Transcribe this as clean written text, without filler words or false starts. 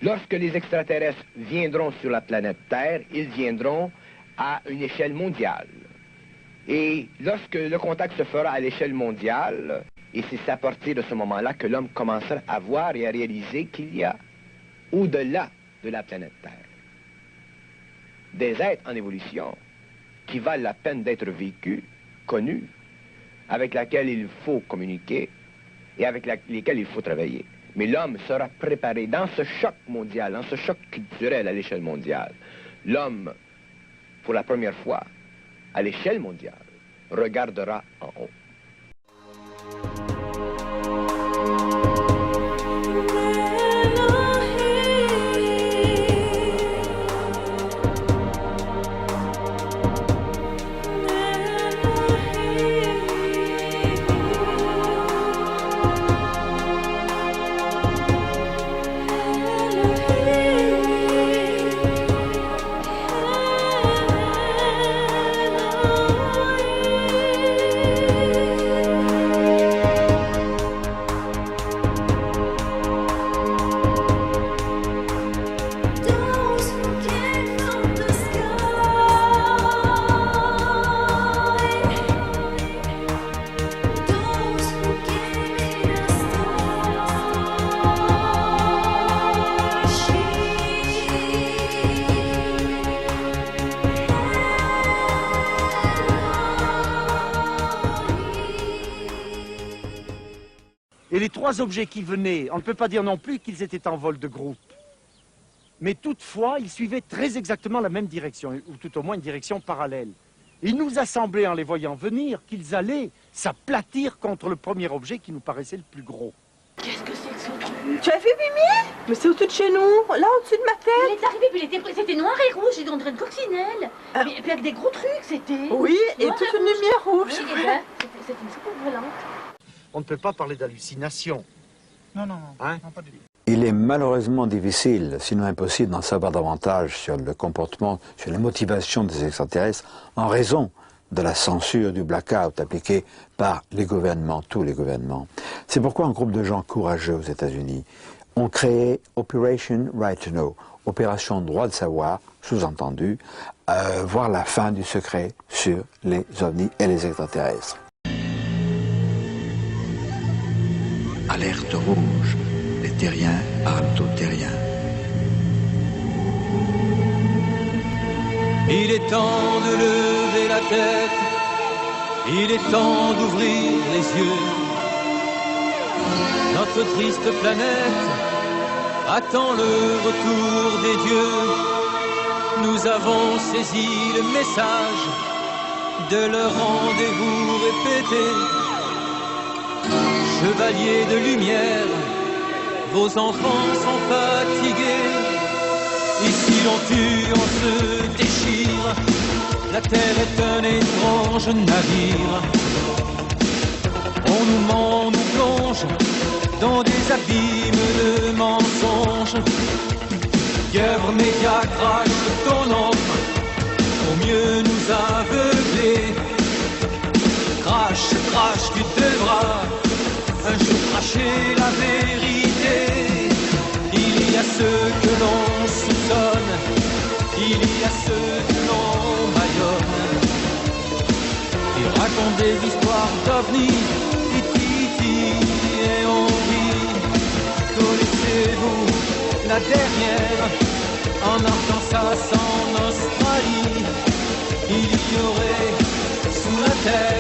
Lorsque les extraterrestres viendront sur la planète Terre, ils viendront à une échelle mondiale. Et lorsque le contact se fera à l'échelle mondiale, et c'est à partir de ce moment-là que l'homme commencera à voir et à réaliser qu'il y a, au-delà de la planète Terre, des êtres en évolution qui valent la peine d'être vécus, connus, avec lesquels il faut communiquer et avec lesquels il faut travailler. Mais l'homme sera préparé dans ce choc mondial, dans ce choc culturel à l'échelle mondiale. L'homme, pour la première fois, à l'échelle mondiale, regardera en haut. Et les trois objets qui venaient, on ne peut pas dire non plus qu'ils étaient en vol de groupe. Mais toutefois, ils suivaient très exactement la même direction, ou tout au moins une direction parallèle. Il nous a semblé, en les voyant venir, qu'ils allaient s'aplatir contre le premier objet qui nous paraissait le plus gros. Qu'est-ce que c'est que ce truc? Tu as vu, Mimi? Mais c'est au-dessus de chez nous, là au-dessus de ma tête. Il est arrivé, puis c'était noir et rouge, et on dirait une coccinelle. Mais puis avec des gros trucs, c'était. Oui, et noir toute une lumière rouge. Oui, et ben, c'était une soucoupe volante. On ne peut pas parler d'hallucination. Non, non, Hein? non, pas du tout. Il est malheureusement difficile, sinon impossible, d'en savoir davantage sur le comportement, sur les motivations des extraterrestres en raison de la censure du blackout appliquée par les gouvernements, tous les gouvernements. C'est pourquoi un groupe de gens courageux aux États-Unis ont créé Operation Right to Know, opération droit de savoir, sous-entendu, voir la fin du secret sur les ovnis et les extraterrestres. Alerte rouge, les terriens parlent aux terriens. Il est temps de lever la tête, il est temps d'ouvrir les yeux. Notre triste planète attend le retour des dieux. Nous avons saisi le message de leur rendez-vous répété. Chevaliers de lumière, vos enfants sont fatigués. Ici l'on tue, on se déchire. La terre est un étrange navire. On nous ment, on nous plonge dans des abîmes de mensonges. Guerre média crache ton ombre pour mieux nous aveugler. Crache, crache, tu devras un jour cracher la vérité. Il y a ceux que l'on soupçonne, il y a ceux que l'on bâillonne. Ils racontent des histoires d'ovnis, ils titillent et on rit. Connaissez-vous la dernière en Arkansas, en Australie? Il y aurait sous la terre